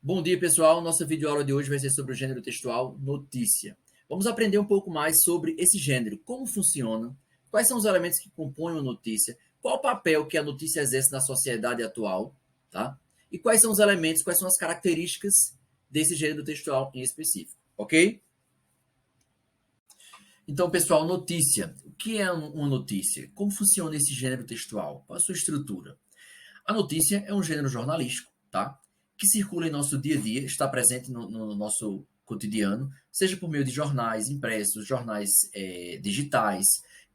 Bom dia, pessoal. Nossa videoaula de hoje vai ser sobre o gênero textual notícia. Vamos aprender um pouco mais sobre esse gênero, como funciona, quais são os elementos que compõem uma notícia, qual o papel que a notícia exerce na sociedade atual, tá? E quais são os elementos, quais são as características desse gênero textual em específico, ok? Então, pessoal, notícia. O que é uma notícia? Como funciona esse gênero textual? Qual a sua estrutura? A notícia é um gênero jornalístico, tá? Que circula em nosso dia a dia, está presente no nosso cotidiano, seja por meio de jornais impressos, jornais digitais,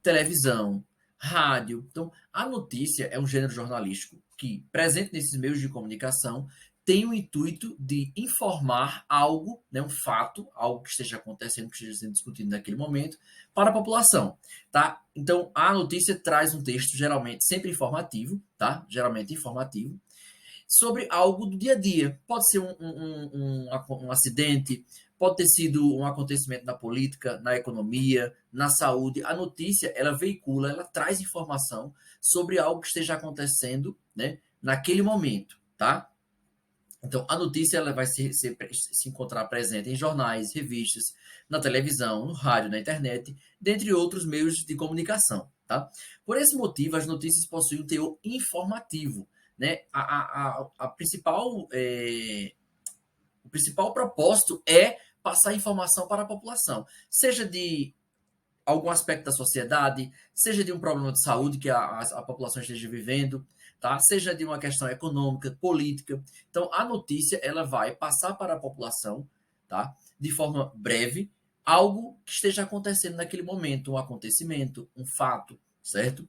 televisão, rádio. Então, a notícia é um gênero jornalístico que, presente nesses meios de comunicação, tem o intuito de informar algo, né, um fato, algo que esteja acontecendo, que esteja sendo discutido naquele momento, para a população, tá? Então, a notícia traz um texto geralmente sempre informativo, tá? Geralmente informativo, sobre algo do dia a dia. Pode ser um acidente, pode ter sido um acontecimento na política, na economia, na saúde. A notícia, ela veicula, ela traz informação sobre algo que esteja acontecendo, né, naquele momento, tá? Então, a notícia ela vai se encontrar presente em jornais, revistas, na televisão, no rádio, na internet, dentre outros meios de comunicação. Tá? Por esse motivo, as notícias possuem um teor informativo. Né? A principal, o principal propósito é passar informação para a população, seja de algum aspecto da sociedade, seja de um problema de saúde que a população esteja vivendo, tá? Seja de uma questão econômica, política. Então, a notícia ela vai passar para a população, tá? De forma breve, algo que esteja acontecendo naquele momento, um acontecimento, um fato, certo?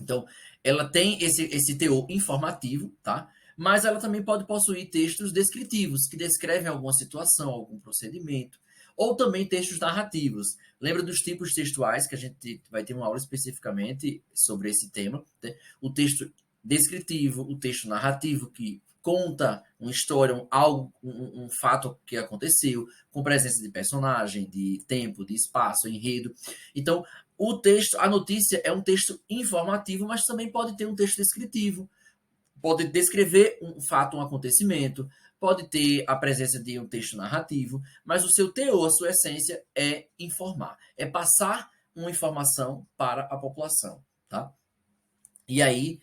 Então, ela tem esse teor informativo, tá? Mas ela também pode possuir textos descritivos, que descrevem alguma situação, algum procedimento, ou também textos narrativos. Lembra dos tipos textuais, que a gente vai ter uma aula especificamente sobre esse tema, né? O texto descritivo, o texto narrativo, que conta uma história, um fato que aconteceu, com presença de personagem, de tempo, de espaço, enredo. Então, o texto, a notícia é um texto informativo, mas também pode ter um texto descritivo. Pode descrever um fato, um acontecimento, pode ter a presença de um texto narrativo, mas o seu teor, a sua essência é informar, é passar uma informação para a população, tá? E aí,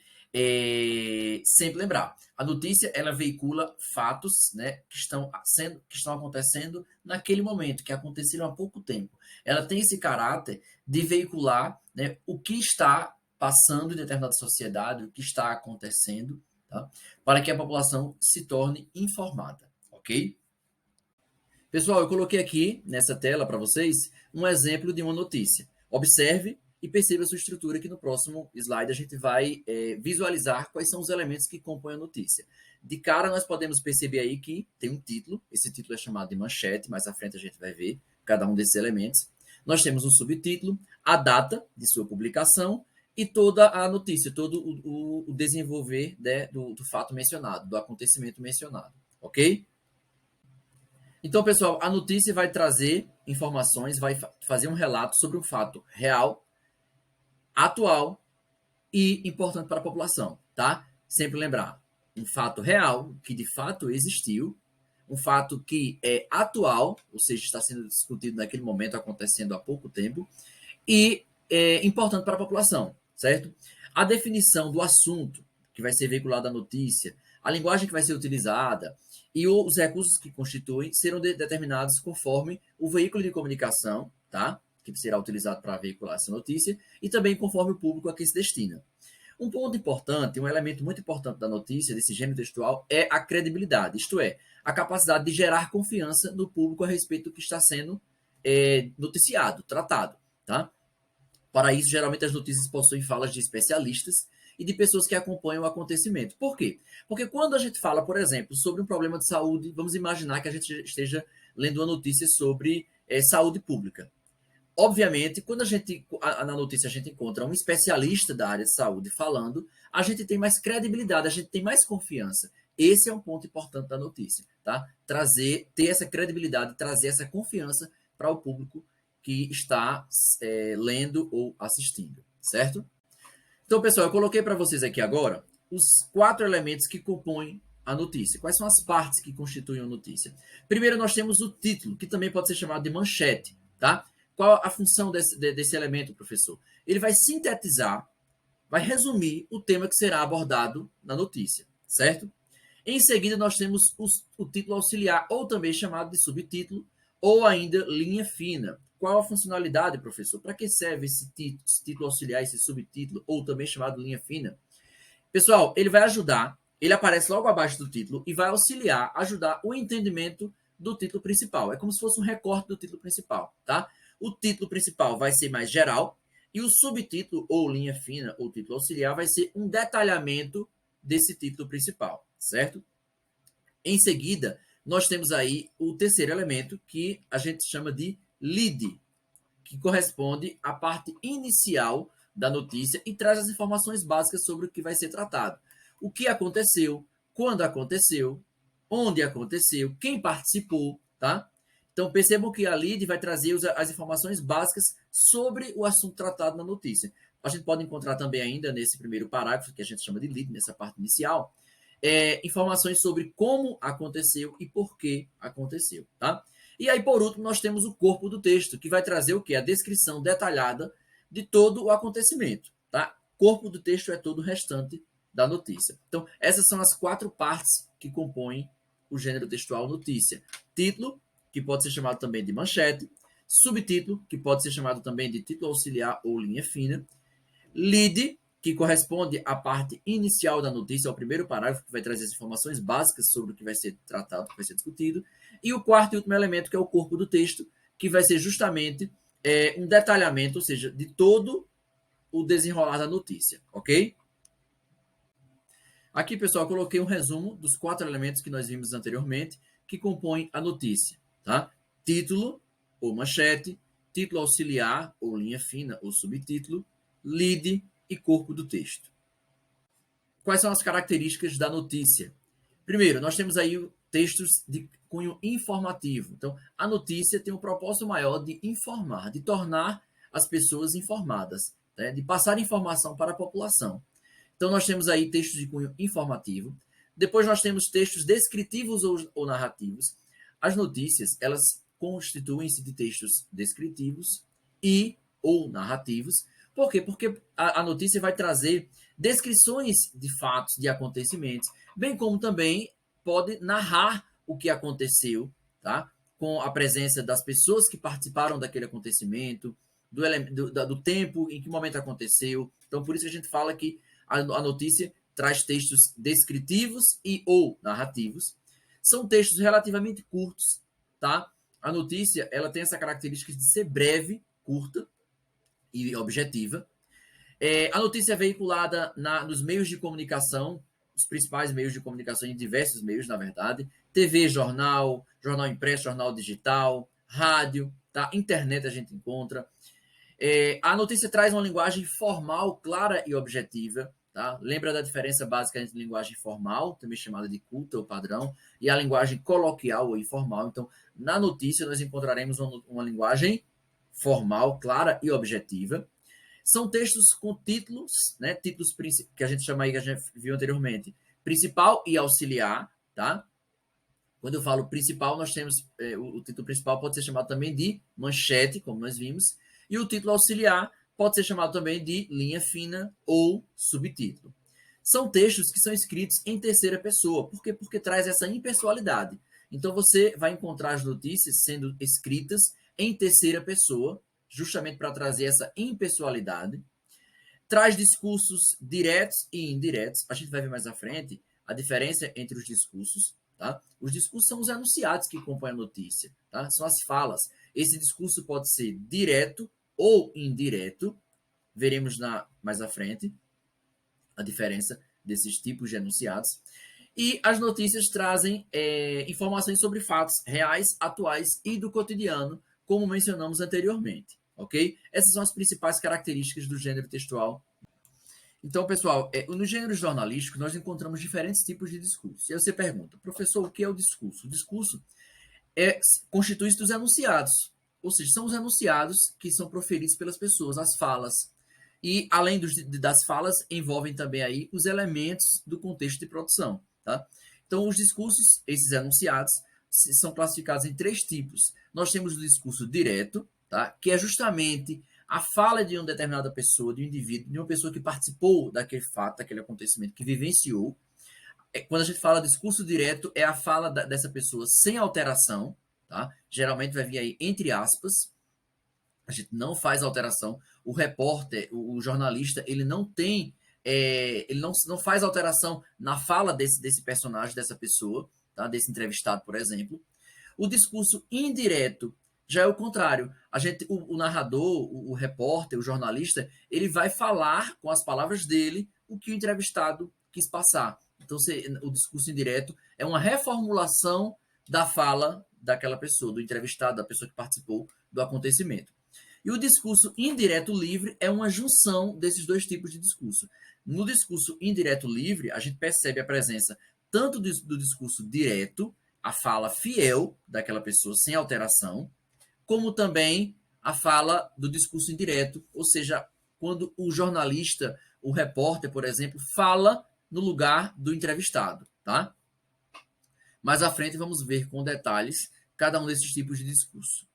sempre lembrar, a notícia ela veicula fatos, né, que estão acontecendo naquele momento, que aconteceram há pouco tempo. Ela tem esse caráter de veicular, né, o que está passando em determinada sociedade, o que está acontecendo, tá? Para que a população se torne informada, ok? Pessoal, eu coloquei aqui nessa tela para vocês um exemplo de uma notícia. Observe e perceba a sua estrutura, que no próximo slide a gente vai visualizar quais são os elementos que compõem a notícia. De cara, nós podemos perceber aí que tem um título, esse título é chamado de manchete, mais à frente a gente vai ver cada um desses elementos. Nós temos um subtítulo, a data de sua publicação e toda a notícia, todo o desenvolver, né, do fato mencionado, do acontecimento mencionado, ok? Então, pessoal, a notícia vai trazer informações, vai fazer um relato sobre um fato real, atual e importante para a população, tá? Sempre lembrar, um fato real, que de fato existiu, um fato que é atual, ou seja, está sendo discutido naquele momento, acontecendo há pouco tempo, e é importante para a população, certo? A definição do assunto que vai ser veiculado à notícia, a linguagem que vai ser utilizada e os recursos que constituem serão determinados conforme o veículo de comunicação, tá? Que será utilizado para veicular essa notícia, e também conforme o público a quem se destina. Um ponto importante, um elemento muito importante da notícia, desse gênero textual, é a credibilidade, isto é, a capacidade de gerar confiança no público a respeito do que está sendo noticiado, tratado, tá? Para isso, geralmente as notícias possuem falas de especialistas e de pessoas que acompanham o acontecimento. Por quê? Porque quando a gente fala, por exemplo, sobre um problema de saúde, vamos imaginar que a gente esteja lendo uma notícia sobre saúde pública. Obviamente, quando na notícia a gente encontra um especialista da área de saúde falando, a gente tem mais credibilidade, a gente tem mais confiança. Esse é um ponto importante da notícia, tá? Ter essa credibilidade, trazer essa confiança para o público que está lendo ou assistindo, certo? Então, pessoal, eu coloquei para vocês aqui agora os 4 elementos que compõem a notícia? Quais são as partes que constituem a notícia? Primeiro, nós temos o título, que também pode ser chamado de manchete, tá? Qual a função desse elemento, professor? Ele vai sintetizar, vai resumir o tema que será abordado na notícia, certo? Em seguida, nós temos o título auxiliar, ou também chamado de subtítulo, ou ainda linha fina. Qual a funcionalidade, professor? Para que serve esse título auxiliar, esse subtítulo, ou também chamado linha fina? Pessoal, ele vai ajudar, ele aparece logo abaixo do título e vai auxiliar, ajudar o entendimento do título principal. É como se fosse um recorte do título principal, tá? O título principal vai ser mais geral e o subtítulo, ou linha fina, ou título auxiliar, vai ser um detalhamento desse título principal, certo? Em seguida, nós temos aí o terceiro elemento, que a gente chama de lead, que corresponde à parte inicial da notícia e traz as informações básicas sobre o que vai ser tratado. O que aconteceu, quando aconteceu, onde aconteceu, quem participou, tá? Então percebam que a lead vai trazer as informações básicas sobre o assunto tratado na notícia. A gente pode encontrar também ainda nesse primeiro parágrafo, que a gente chama de lead, nessa parte inicial, informações sobre como aconteceu e por que aconteceu, tá? E aí, por último, nós temos o corpo do texto, que vai trazer o quê? A descrição detalhada de todo o acontecimento, tá? Corpo do texto é todo o restante da notícia. Então, essas são as 4 partes que compõem o gênero textual notícia. Título, que pode ser chamado também de manchete. Subtítulo, que pode ser chamado também de título auxiliar ou linha fina. Lead, que corresponde à parte inicial da notícia, ao primeiro parágrafo, que vai trazer as informações básicas sobre o que vai ser tratado, o que vai ser discutido. E o quarto e último elemento, que é o corpo do texto, que vai ser justamente um detalhamento, ou seja, de todo o desenrolar da notícia, ok? Aqui, pessoal, eu coloquei um resumo dos 4 elementos que nós vimos anteriormente, que compõem a notícia, tá? Título, ou manchete, título auxiliar, ou linha fina, ou subtítulo, lead e corpo do texto. Quais são as características da notícia? Primeiro, nós temos aí textos de cunho informativo. Então, a notícia tem um propósito maior de informar, de tornar as pessoas informadas, né? De passar informação para a população. Então, nós temos aí textos de cunho informativo. Depois, nós temos textos descritivos ou narrativos. As notícias, elas constituem-se de textos descritivos e ou narrativos. Por quê? Porque a notícia vai trazer descrições de fatos, de acontecimentos, bem como também pode narrar o que aconteceu, tá? Com a presença das pessoas que participaram daquele acontecimento, do tempo, em que momento aconteceu. Então, por isso que a gente fala que a notícia traz textos descritivos e ou narrativos. São textos relativamente curtos, tá? A notícia, ela tem essa característica de ser breve, curta e objetiva. A notícia é veiculada nos meios de comunicação, os principais meios de comunicação, em diversos meios, na verdade. TV, jornal, jornal impresso, jornal digital, rádio, tá? Internet a gente encontra. A notícia traz uma linguagem formal, clara e objetiva. Tá? Lembra da diferença básica entre linguagem formal, também chamada de culta ou padrão, e a linguagem coloquial ou informal. Então, na notícia, nós encontraremos uma linguagem formal, clara e objetiva. São textos com títulos, né? Títulos que a gente chama aí, que a gente viu anteriormente, principal e auxiliar, tá? Quando eu falo principal, nós temos o título principal pode ser chamado também de manchete, como nós vimos, e o título auxiliar pode ser chamado também de linha fina ou subtítulo. São textos que são escritos em terceira pessoa. Por quê? Porque traz essa impessoalidade. Então você vai encontrar as notícias sendo escritas em terceira pessoa, justamente para trazer essa impessoalidade. Traz discursos diretos e indiretos. A gente vai ver mais à frente a diferença entre os discursos. Tá? Os discursos são os enunciados que compõem a notícia. Tá? São as falas. Esse discurso pode ser direto ou indireto. Veremos mais à frente a diferença desses tipos de enunciados. E as notícias trazem informações sobre fatos reais, atuais e do cotidiano, como mencionamos anteriormente. Ok? Essas são as principais características do gênero textual. Então, pessoal, no gênero jornalístico, nós encontramos diferentes tipos de discurso. E aí você pergunta, professor, o que é o discurso? O discurso constitui-se dos enunciados, ou seja, são os enunciados que são proferidos pelas pessoas, as falas. E, além das falas, envolvem também aí os elementos do contexto de produção. Tá? Então, os discursos, esses enunciados, são classificados em 3 tipos. Nós temos o discurso direto, tá? Que é justamente a fala de uma determinada pessoa, de um indivíduo, de uma pessoa que participou daquele fato, daquele acontecimento, que vivenciou. Quando a gente fala discurso direto, é a fala dessa pessoa sem alteração, tá? Geralmente vai vir aí entre aspas. A gente não faz alteração. O repórter, o jornalista, ele não tem, ele não faz alteração na fala desse personagem, dessa pessoa, tá? Desse entrevistado, por exemplo. O discurso indireto já é o contrário. O narrador, o repórter, o jornalista, ele vai falar com as palavras dele o que o entrevistado quis passar. Então, o discurso indireto é uma reformulação da fala daquela pessoa, do entrevistado, da pessoa que participou do acontecimento. E o discurso indireto livre é uma junção desses 2 tipos de discurso. No discurso indireto livre, a gente percebe a presença tanto do discurso direto, a fala fiel daquela pessoa sem alteração, como também a fala do discurso indireto, ou seja, quando o jornalista, o repórter, por exemplo, fala no lugar do entrevistado, tá? Mais à frente vamos ver com detalhes cada um desses tipos de discurso.